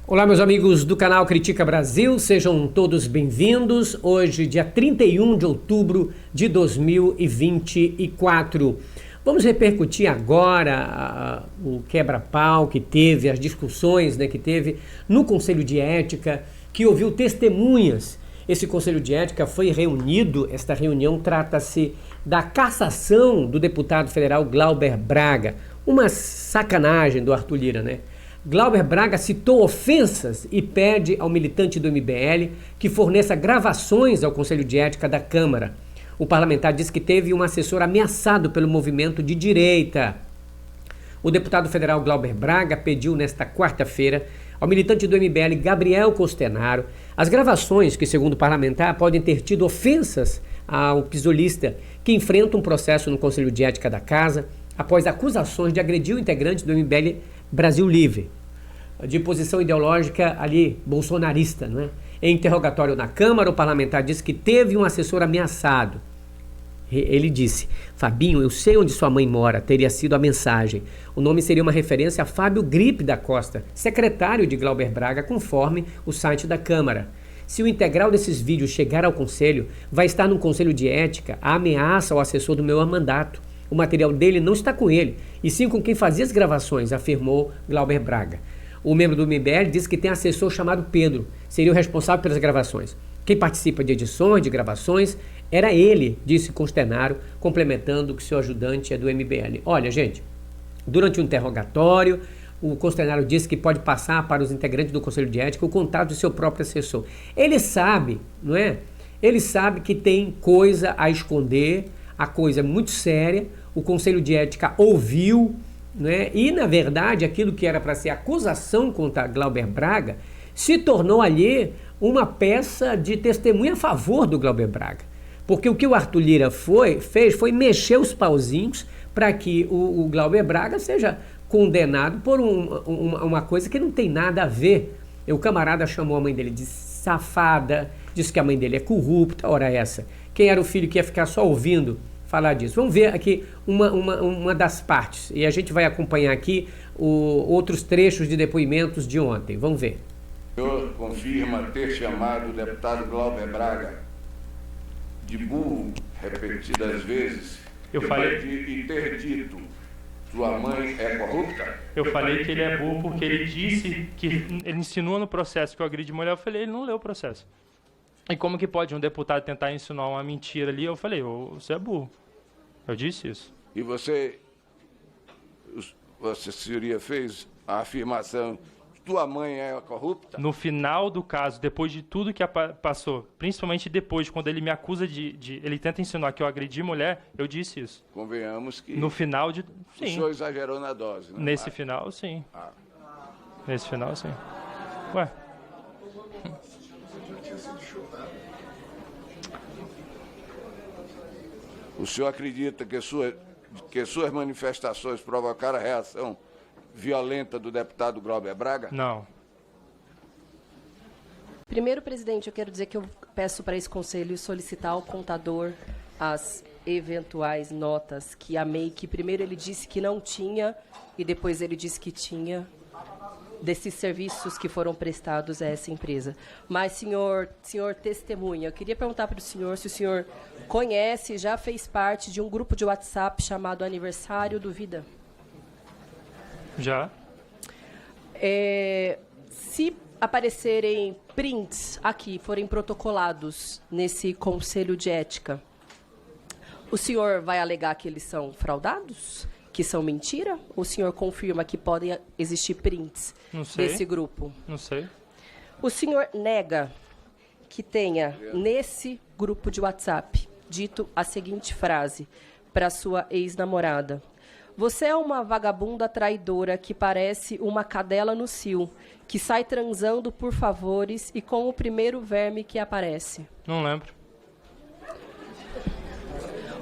Olá, meus amigos do canal Critica Brasil, sejam todos bem-vindos. Hoje, dia 31 de outubro de 2024. Vamos repercutir agora o quebra-pau que teve, as discussões que teve no Conselho de Ética, que ouviu testemunhas. Esse Conselho de Ética foi reunido, esta reunião trata-se da cassação do deputado federal Glauber Braga. Uma sacanagem do Arthur Lira, né? Glauber Braga citou ofensas e pede ao militante do MBL que forneça gravações ao Conselho de Ética da Câmara. O parlamentar disse que teve um assessor ameaçado pelo movimento de direita. O deputado federal Glauber Braga pediu nesta quarta-feira ao militante do MBL Gabriel Costenaro as gravações que, segundo o parlamentar, podem ter tido ofensas ao pisolista que enfrenta um processo no Conselho de Ética da Casa após acusações de agredir o integrante do MBL Brasil Livre, de posição ideológica ali bolsonarista, não é? Em interrogatório na Câmara, o parlamentar disse que teve um assessor ameaçado. Ele disse: Fabinho, eu sei onde sua mãe mora, teria sido a mensagem. O nome seria uma referência a Fábio Gripe da Costa, secretário de Glauber Braga, conforme o site da Câmara. Se o integral desses vídeos chegar ao Conselho, vai estar no Conselho de Ética a ameaça ao assessor do meu mandato. O material dele não está com ele, e sim com quem fazia as gravações, afirmou Glauber Braga. O membro do MBL disse que tem assessor chamado Pedro, seria o responsável pelas gravações. Quem participa de edições, de gravações, era ele, disse Costenaro, complementando que seu ajudante é do MBL. Olha, gente, durante o interrogatório, o Costenaro disse que pode passar para os integrantes do Conselho de Ética o contato do seu próprio assessor. Ele sabe, não é? Ele sabe que tem coisa a esconder, a coisa é muito séria. O Conselho de Ética ouviu, né? E, na verdade, aquilo que era para ser acusação contra Glauber Braga se tornou ali uma peça de testemunha a favor do Glauber Braga. Porque o que o Arthur Lira fez foi mexer os pauzinhos para que o Glauber Braga seja condenado por uma coisa que não tem nada a ver. O camarada chamou a mãe dele de safada, disse que a mãe dele é corrupta. Ora essa, quem era o filho que ia ficar só ouvindo falar disso? Vamos ver aqui uma das partes, e a gente vai acompanhar aqui outros trechos de depoimentos de ontem. Vamos ver. O senhor confirma ter chamado o deputado Glauber Braga de burro repetidas vezes e ter dito: sua mãe é corrupta? Eu falei que ele é burro porque ele disse que ele insinuou no processo que eu agredi mulher. Eu falei, ele não leu o processo. E como que pode um deputado tentar insinuar uma mentira ali? Eu falei, você é burro. Eu disse isso. E você, Vossa Senhoria, fez a afirmação: tua mãe é corrupta? No final do caso, depois de tudo que passou, principalmente depois, quando ele me acusa ele tenta insinuar que eu agredi mulher, eu disse isso. Convenhamos que no final sim. O senhor exagerou na dose, né? Nesse final, sim. Nesse final, sim. Ué? O senhor acredita que suas manifestações provocaram a reação violenta do deputado Glauber Braga? Não. Primeiro, presidente, eu quero dizer que eu peço para esse conselho solicitar ao contador as eventuais notas que a MEI, primeiro ele disse que não tinha e depois ele disse que tinha, desses serviços que foram prestados a essa empresa. Mas, senhor testemunha, eu queria perguntar para o senhor se o senhor conhece, já fez parte de um grupo de WhatsApp chamado Aniversário do Vida. Já. Se aparecerem prints aqui, forem protocolados nesse Conselho de Ética, o senhor vai alegar que eles são fraudados? Que são mentira? Ou o senhor confirma que podem existir prints desse grupo? Não sei. O senhor nega que tenha, nesse grupo de WhatsApp, dito a seguinte frase para sua ex-namorada: você é uma vagabunda traidora que parece uma cadela no cio, que sai transando por favores e com o primeiro verme que aparece. Não lembro.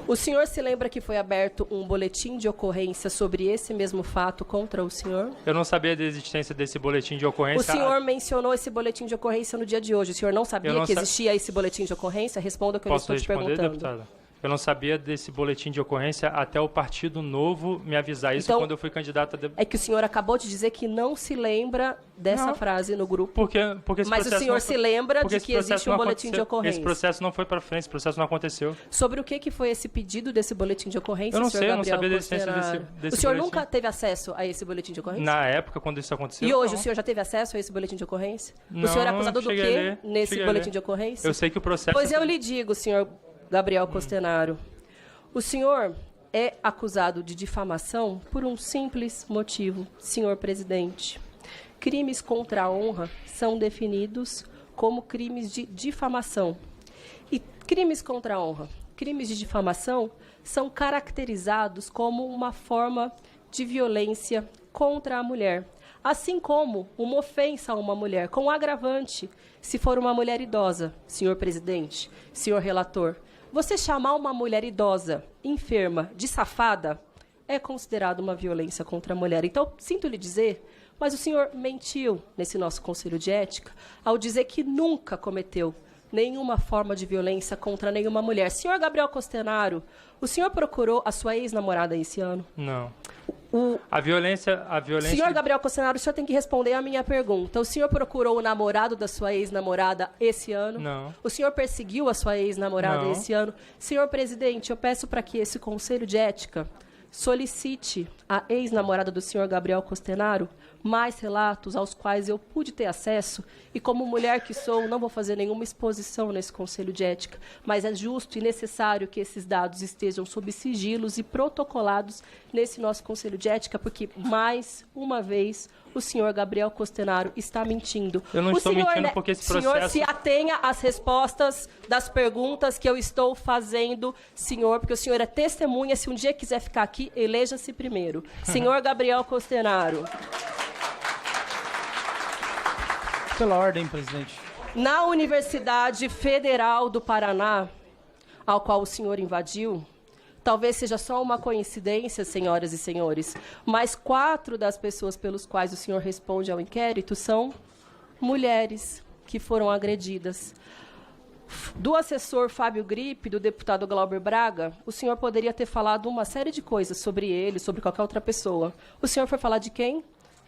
O senhor se lembra que foi aberto um boletim de ocorrência sobre esse mesmo fato contra o senhor? Eu não sabia da existência desse boletim de ocorrência. O senhor mencionou esse boletim de ocorrência no dia de hoje. O senhor não sabia que existia esse boletim de ocorrência? Responda o que eu estou te perguntando. Deputada? Eu não sabia desse boletim de ocorrência até o Partido Novo me avisar isso, Então, quando eu fui candidato a deputado. É que o senhor acabou de dizer que não se lembra dessa Não. frase no grupo. Porque esse Mas o processo senhor não se lembra porque de esse que processo existe um não boletim de aconteceu. ocorrência. Esse processo não foi para frente, esse processo não aconteceu. Sobre o que foi esse pedido desse boletim de ocorrência, Eu não senhor sei, eu não Gabriel sabia da existência Costenaro? desse O senhor boletim. nunca teve acesso a esse boletim de ocorrência? Na época, quando isso aconteceu, E hoje não. o senhor já teve acesso a esse boletim de ocorrência? Não, o senhor é acusado do cheguei a quê ler, nesse cheguei a boletim ler. de ocorrência? Eu sei que o processo... Pois eu lhe digo, senhor Gabriel Costenaro, o senhor é acusado de difamação por um simples motivo, senhor presidente. Crimes contra a honra são definidos como crimes de difamação. E crimes contra a honra, crimes de difamação, são caracterizados como uma forma de violência contra a mulher, assim como uma ofensa a uma mulher, com agravante, se for uma mulher idosa, senhor presidente, senhor relator. Você chamar uma mulher idosa, enferma, de safada, é considerado uma violência contra a mulher. Então, sinto lhe dizer, mas o senhor mentiu nesse nosso Conselho de Ética ao dizer que nunca cometeu nenhuma forma de violência contra nenhuma mulher. Senhor Gabriel Costenaro, o senhor procurou a sua ex-namorada esse ano? Não. A violência... Senhor Gabriel Costenaro, o senhor tem que responder a minha pergunta. O senhor procurou o namorado da sua ex-namorada esse ano? Não. O senhor perseguiu a sua ex-namorada Não. esse ano? Senhor presidente, eu peço para que esse Conselho de Ética solicite à ex-namorada do senhor Gabriel Costenaro mais relatos aos quais eu pude ter acesso e, como mulher que sou, não vou fazer nenhuma exposição nesse Conselho de Ética, mas é justo e necessário que esses dados estejam sob sigilos e protocolados nesse nosso Conselho de Ética, porque, mais uma vez, o senhor Gabriel Costenaro está mentindo. Eu não estou mentindo porque esse processo... O senhor se atenha às respostas das perguntas que eu estou fazendo, senhor, porque o senhor é testemunha. Se um dia quiser ficar aqui, eleja-se primeiro. Senhor Gabriel Costenaro. Pela ordem, presidente. Na Universidade Federal do Paraná, ao qual o senhor invadiu, talvez seja só uma coincidência, senhoras e senhores, mas 4 das pessoas pelos quais o senhor responde ao inquérito são mulheres que foram agredidas. Do assessor Fábio Gripe, do deputado Glauber Braga, o senhor poderia ter falado uma série de coisas sobre ele, sobre qualquer outra pessoa. O senhor foi falar de quem?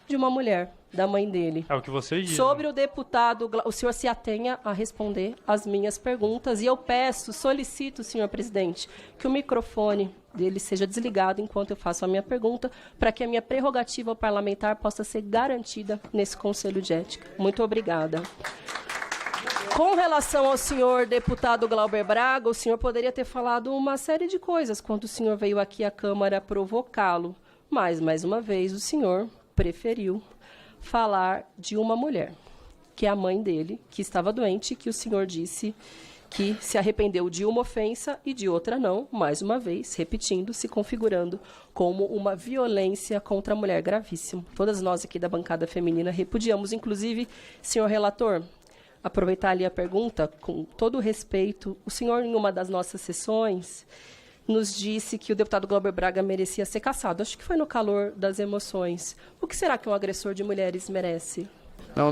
De uma mulher, da mãe dele. É o que você diz. Sobre o deputado, o senhor se atenha a responder as minhas perguntas e eu solicito, senhor presidente, que o microfone dele seja desligado enquanto eu faço a minha pergunta, para que a minha prerrogativa parlamentar possa ser garantida nesse Conselho de Ética. Muito obrigada. Com relação ao senhor deputado Glauber Braga, o senhor poderia ter falado uma série de coisas quando o senhor veio aqui à Câmara provocá-lo, mas, mais uma vez, o senhor preferiu falar de uma mulher, que é a mãe dele, que estava doente, que o senhor disse que se arrependeu de uma ofensa e de outra não, mais uma vez, repetindo, se configurando como uma violência contra a mulher gravíssima. Todas nós aqui da bancada feminina repudiamos, inclusive, senhor relator, aproveitar ali a pergunta, com todo o respeito, o senhor, em uma das nossas sessões, nos disse que o deputado Glauber Braga merecia ser cassado. Acho que foi no calor das emoções. O que será que um agressor de mulheres merece? Não.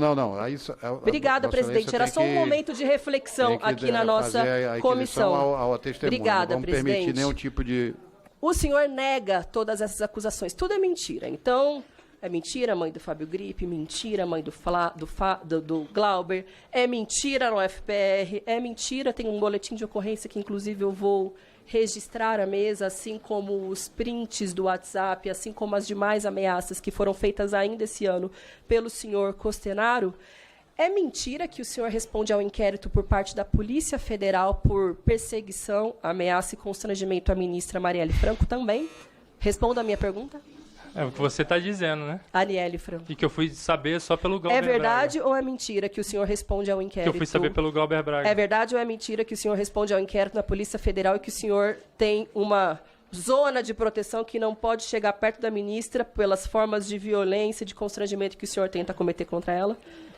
Obrigada, presidente. Era só um momento de reflexão aqui na nossa comissão. Ao testemunho. Obrigada, não vamos presidente. permitir nenhum tipo de... O senhor nega todas essas acusações. Tudo é mentira. Então, é mentira a mãe do Fábio Gripe, mentira a mãe do Glauber, é mentira no FPR, é mentira, tem um boletim de ocorrência que, inclusive, eu vou registrar à mesa, assim como os prints do WhatsApp, assim como as demais ameaças que foram feitas ainda esse ano pelo senhor Costenaro. É mentira que o senhor responde ao inquérito por parte da Polícia Federal por perseguição, ameaça e constrangimento à ministra Marielle Franco também? Responda a minha pergunta. É o que você está dizendo, né? Arielle Franco. E que eu fui saber só pelo Glauber Braga. É verdade ou é mentira que o senhor responde ao inquérito? Que eu fui saber pelo Glauber Braga. É verdade ou é mentira que o senhor responde ao inquérito na Polícia Federal e que o senhor tem uma zona de proteção que não pode chegar perto da ministra pelas formas de violência e de constrangimento que o senhor tenta cometer contra ela?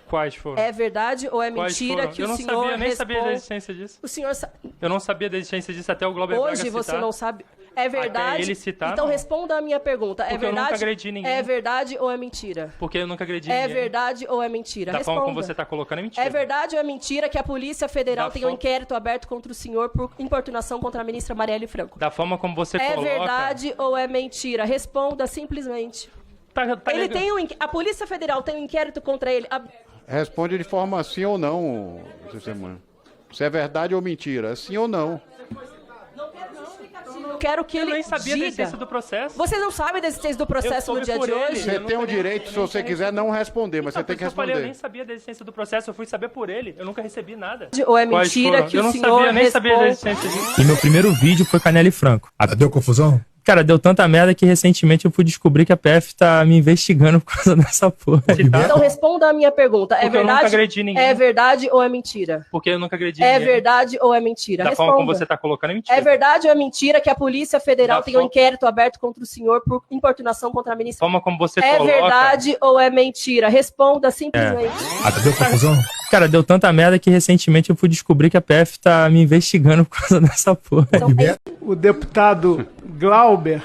Quais foram? É verdade ou é mentira que o senhor nem sabia da existência disso. O senhor Eu não sabia da existência disso até o Glauber Braga citar. Hoje você não sabe... É verdade? Até ele citar, então não. responda a minha pergunta. Porque É verdade? eu nunca agredi ninguém. É verdade ou é mentira? Porque eu nunca agredi É ninguém. verdade ou é mentira? Da Responda. forma como você está colocando, é mentira. É verdade ou é mentira que a Polícia Federal Da tem um forma- inquérito aberto contra o senhor por importunação contra a ministra Marielle Franco? Da forma como você É coloca... verdade ou é mentira? Responda simplesmente. Tá Ele legal. tem a Polícia Federal tem um inquérito contra ele. Responde de forma sim ou não, Semana. Se é verdade ou mentira, sim ou não. Eu quero que Eu ele nem sabia da diga. existência do processo. Vocês não sabem da existência do processo Eu no dia soube de por ele. hoje? Você não tem o sabia- direito, se você quiser, não responder, mas você tem que Eu falei, eu nem responder. sabia da existência do processo, eu fui saber por ele. Eu nunca recebi nada. Ou é Quais mentira foram? que eu o não senhor sabia, nem sabia da responde... existência disso. E meu primeiro vídeo foi com a Nelly Franco. Deu confusão? Cara, deu tanta merda que recentemente eu fui descobrir que a PF tá me investigando por causa dessa porra. Então responda a minha pergunta. É Porque eu nunca verdade? agredi ninguém. É verdade ou é mentira? Porque eu nunca agredi É ninguém. verdade ou é mentira? Da Responda. forma como você tá colocando, é mentira. É verdade ou é mentira que a Polícia Federal Da tem um forma- inquérito aberto contra o senhor por importunação contra a Da ministra? forma como você É coloca... verdade ou é mentira? Responda simplesmente. Deu confusão? Cara, deu tanta merda que recentemente eu fui descobrir que a PF tá me investigando por causa dessa porra. Então, O deputado Glauber,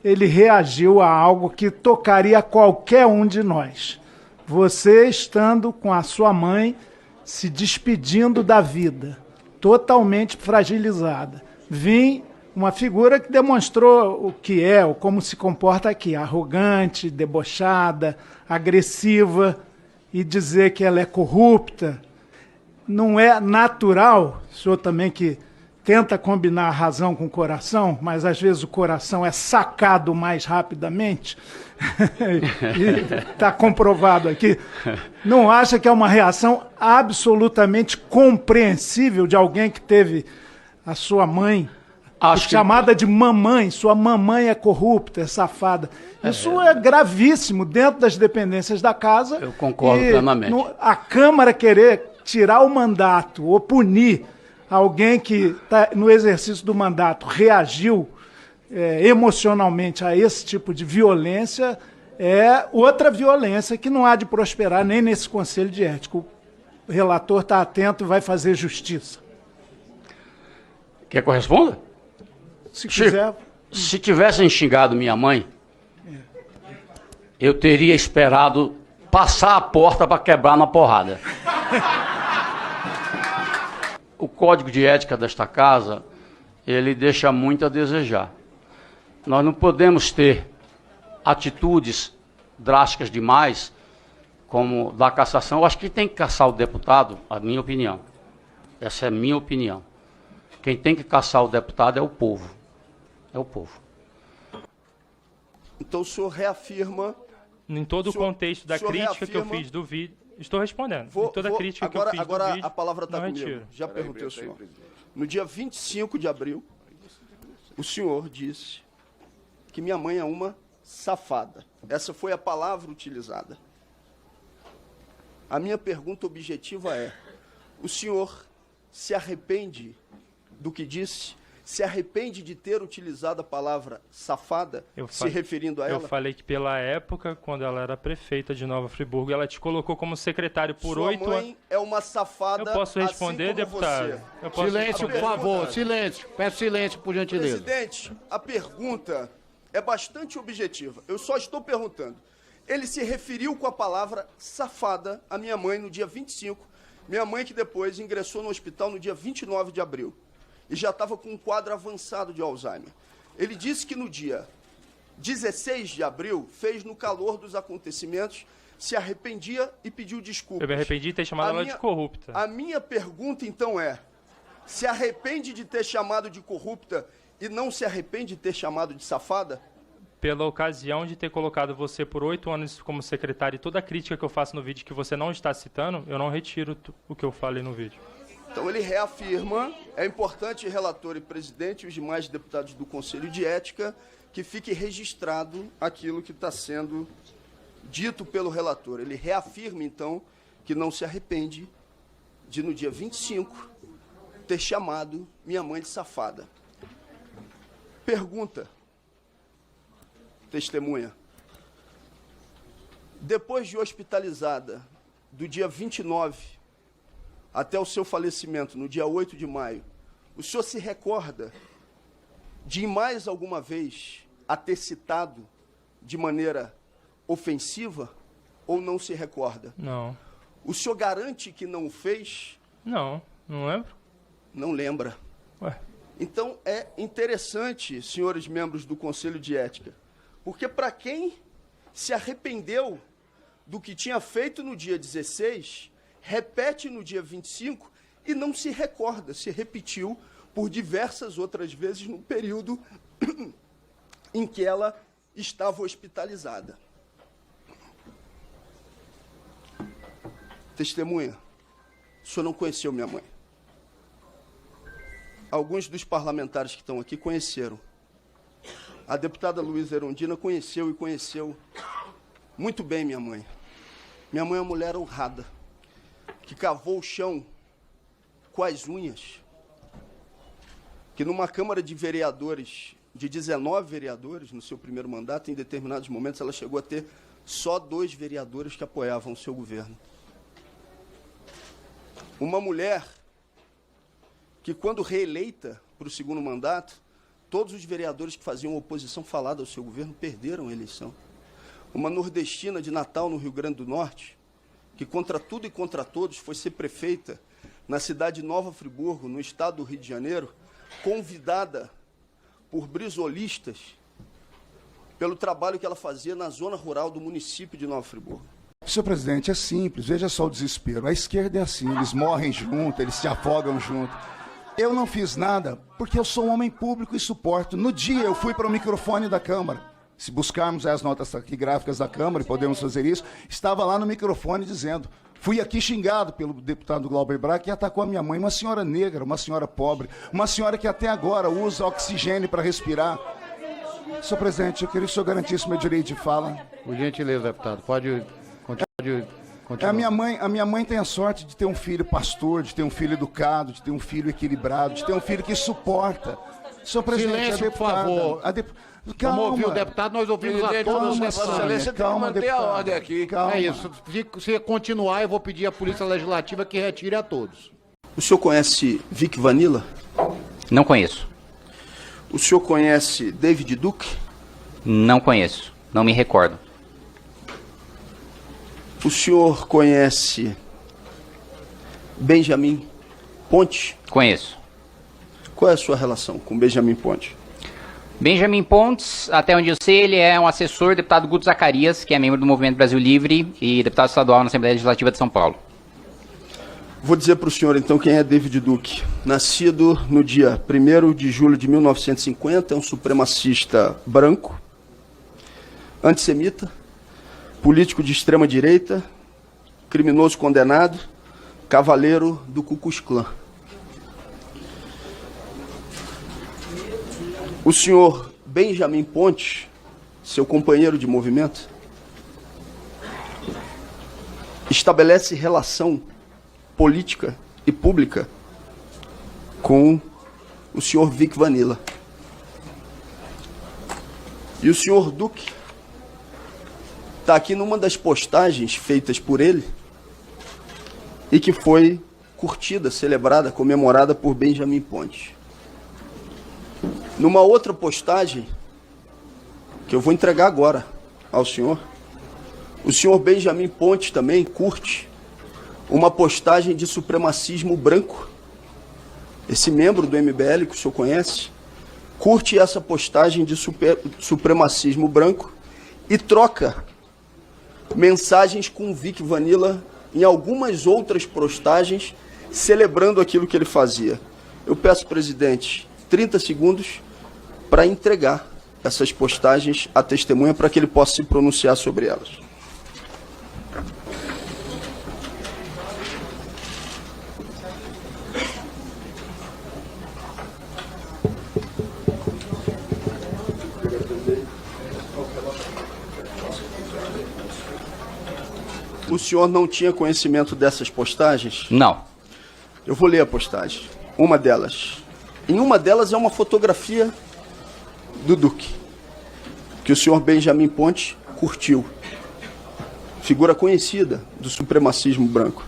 ele reagiu a algo que tocaria qualquer um de nós. Você estando com a sua mãe se despedindo da vida, totalmente fragilizada. Vim uma figura que demonstrou o que é, ou como se comporta aqui, arrogante, debochada, agressiva, e dizer que ela é corrupta. Não é natural, o senhor também que tenta combinar a razão com o coração, mas às vezes o coração é sacado mais rapidamente, está comprovado aqui, não acha que é uma reação absolutamente compreensível de alguém que teve a sua mãe chamada de mamãe, sua mamãe é corrupta, é safada. Isso é gravíssimo dentro das dependências da casa. Eu concordo plenamente. A Câmara querer tirar o mandato ou punir alguém que tá no exercício do mandato reagiu emocionalmente a esse tipo de violência é outra violência que não há de prosperar nem nesse Conselho de Ética. O relator está atento e vai fazer justiça. Quer que eu responda? Se Chico, quiser... se tivessem xingado minha mãe, eu teria esperado passar a porta para quebrar na porrada. O código de ética desta casa, ele deixa muito a desejar. Nós não podemos ter atitudes drásticas demais, como da cassação. Eu acho que tem que cassar o deputado, a minha opinião. Essa é a minha opinião. Quem tem que cassar o deputado é o povo. É o povo. Então o senhor reafirma... Em todo o contexto da crítica que eu fiz do vídeo... Estou respondendo. Em toda a crítica que eu fiz do vídeo... Agora a palavra está comigo. retiro. Já perguntei ao senhor. No dia 25 de abril, o senhor disse que minha mãe é uma safada. Essa foi a palavra utilizada. A minha pergunta objetiva é: o senhor se arrepende do que disse? Se arrepende de ter utilizado a palavra safada, se referindo a ela? Eu falei que pela época, quando ela era prefeita de Nova Friburgo, ela te colocou como secretário por 8 anos. Sua mãe é uma safada. Eu posso responder, assim como deputado? você. Eu posso Silêncio, por favor, silêncio. Peço silêncio, por gentileza. Presidente, a pergunta é bastante objetiva. Eu só estou perguntando. Ele se referiu com a palavra safada à minha mãe no dia 25. Minha mãe que depois ingressou no hospital no dia 29 de abril. E já estava com um quadro avançado de Alzheimer. Ele disse que no dia 16 de abril, fez no calor dos acontecimentos, se arrependia e pediu desculpas. Eu me arrependi de ter chamado ela de corrupta. A minha pergunta, então, é: se arrepende de ter chamado de corrupta e não se arrepende de ter chamado de safada? Pela ocasião de ter colocado você por 8 anos como secretário e toda a crítica que eu faço no vídeo que você não está citando, eu não retiro o que eu falei no vídeo. Então ele reafirma, é importante, relator e presidente e os demais deputados do Conselho de Ética, que fique registrado aquilo que está sendo dito pelo relator. Ele reafirma, então, que não se arrepende de, no dia 25, ter chamado minha mãe de safada. Pergunta, testemunha. Depois de hospitalizada, do dia 29 até o seu falecimento, no dia 8 de maio, o senhor se recorda de mais alguma vez a ter citado de maneira ofensiva ou não se recorda? Não. O senhor garante que não o fez? Não lembro. Não lembra. Ué. Então é interessante, senhores membros do Conselho de Ética, porque para quem se arrependeu do que tinha feito no dia 16, repete no dia 25 e não se recorda, se repetiu por diversas outras vezes no período em que ela estava hospitalizada. Testemunha, o senhor não conheceu minha mãe. Alguns dos parlamentares que estão aqui conheceram. A deputada Luísa Erundina conheceu e conheceu muito bem minha mãe. Minha mãe é uma mulher honrada, que cavou o chão com as unhas, que numa Câmara de Vereadores, de 19 vereadores, no seu primeiro mandato, em determinados momentos, ela chegou a ter só 2 vereadores que apoiavam o seu governo. Uma mulher que, quando reeleita para o segundo mandato, todos os vereadores que faziam oposição falada ao seu governo perderam a eleição. Uma nordestina de Natal, no Rio Grande do Norte, que contra tudo e contra todos foi ser prefeita na cidade de Nova Friburgo, no estado do Rio de Janeiro, convidada por brisolistas pelo trabalho que ela fazia na zona rural do município de Nova Friburgo. Senhor presidente, é simples, veja só o desespero. A esquerda é assim, eles morrem junto, eles se afogam junto. Eu não fiz nada porque eu sou um homem público e suporto. No dia eu fui para o microfone da Câmara. Se buscarmos as notas taquigráficas da Câmara, e podemos fazer isso, estava lá no microfone dizendo: fui aqui xingado pelo deputado Glauber Braga, que atacou a minha mãe, uma senhora negra, uma senhora pobre, uma senhora que até agora usa oxigênio para respirar. Senhor presidente, eu queria que o senhor garantisse meu direito de fala. Por gentileza, deputado, pode continuar. A minha mãe tem a sorte de ter um filho pastor, de ter um filho educado, de ter um filho equilibrado, de ter um filho que suporta. Senhor presidente, silêncio, por favor. Calma. Vamos ouvir o deputado, nós ouvimos a todos. Excelência tem que manter a ordem aqui. Calma. É isso. Se continuar, eu vou pedir à Polícia Legislativa que retire a todos. O senhor conhece Vic Vanilla? Não conheço. O senhor conhece David Duke? Não conheço. Não me recordo. O senhor conhece Benjamin Ponte? Conheço. Qual é a sua relação com Benjamin Ponte? Benjamin Pontes, até onde eu sei, ele é um assessor do deputado Guto Zacarias, que é membro do Movimento Brasil Livre e deputado estadual na Assembleia Legislativa de São Paulo. Vou dizer para o senhor, então, quem é David Duke. Nascido no dia 1º de julho de 1950, é um supremacista branco, antissemita, político de extrema-direita, criminoso condenado, cavaleiro do Ku Klux Klan. O senhor Benjamin Ponte, seu companheiro de movimento, estabelece relação política e pública com o senhor Vic Vanilla. E o senhor Duque está aqui numa das postagens feitas por ele e que foi curtida, celebrada, comemorada por Benjamin Ponte. Numa outra postagem, que eu vou entregar agora ao senhor, o senhor Benjamin Ponte também curte uma postagem de supremacismo branco. Esse membro do MBL, que o senhor conhece, curte essa postagem de supremacismo branco e troca mensagens com o Vic Vanilla em algumas outras postagens, celebrando aquilo que ele fazia. Eu peço, presidente, 30 segundos para entregar essas postagens à testemunha para que ele possa se pronunciar sobre elas. O senhor não tinha conhecimento dessas postagens? Não. Eu vou ler a postagem. Uma delas. Em uma delas é uma fotografia do Duque, que o senhor Benjamin Ponte curtiu. Figura conhecida do supremacismo branco.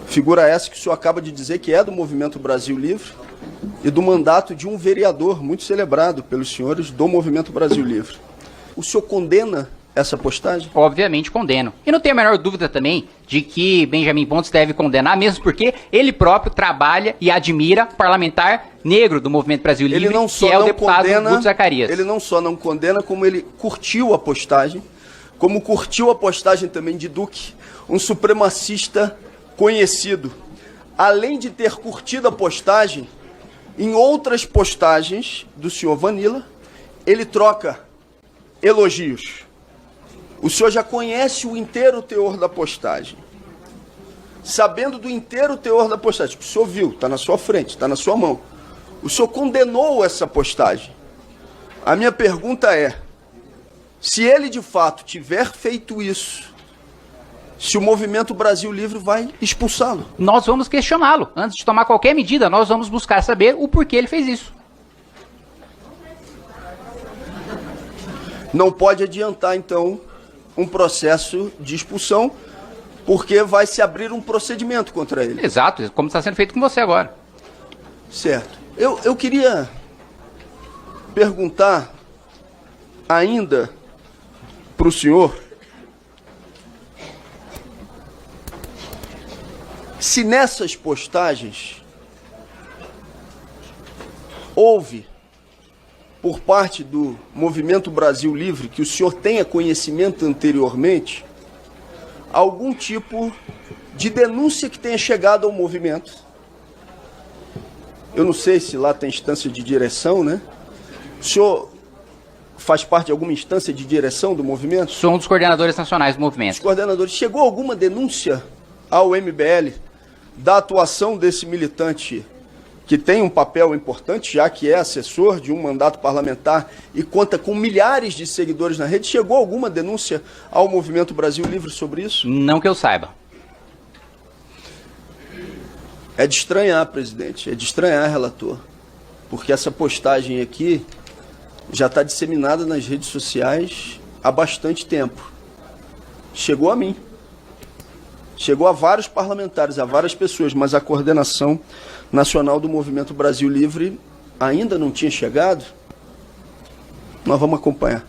Figura essa que o senhor acaba de dizer que é do Movimento Brasil Livre e do mandato de um vereador muito celebrado pelos senhores do Movimento Brasil Livre. O senhor condena essa postagem? Obviamente condeno. E não tenho a menor dúvida também de que Benjamin Pontes deve condenar, mesmo porque ele próprio trabalha e admira o parlamentar negro do Movimento Brasil Livre, que é o deputado Guto Zacarias. Ele não só não condena, como ele curtiu a postagem, como curtiu a postagem também de Duque, um supremacista conhecido. Além de ter curtido a postagem, em outras postagens do senhor Vanilla, ele troca elogios. O senhor já conhece o inteiro teor da postagem. Sabendo do inteiro teor da postagem, que o senhor viu, está na sua frente, está na sua mão. O senhor condenou essa postagem. A minha pergunta é, se ele de fato tiver feito isso, se o Movimento Brasil Livre vai expulsá-lo? Nós vamos questioná-lo. Antes de tomar qualquer medida, nós vamos buscar saber o porquê ele fez isso. Não pode adiantar, então, um processo de expulsão, porque vai se abrir um procedimento contra ele. Exato, como está sendo feito com você agora. Certo. Eu queria perguntar ainda para o senhor se nessas postagens houve, por parte do Movimento Brasil Livre, que o senhor tenha conhecimento anteriormente, algum tipo de denúncia que tenha chegado ao movimento. Eu não sei se lá tem instância de direção, né? O senhor faz parte de alguma instância de direção do movimento? Sou um dos coordenadores nacionais do movimento. Os coordenadores. Chegou alguma denúncia ao MBL da atuação desse militante que tem um papel importante, já que é assessor de um mandato parlamentar e conta com milhares de seguidores na rede? Chegou alguma denúncia ao Movimento Brasil Livre sobre isso? Não que eu saiba. É de estranhar, presidente, é de estranhar, relator, porque essa postagem aqui já está disseminada nas redes sociais há bastante tempo. Chegou a mim. Chegou a vários parlamentares, a várias pessoas, mas a coordenação nacional do Movimento Brasil Livre ainda não tinha chegado. Nós vamos acompanhar.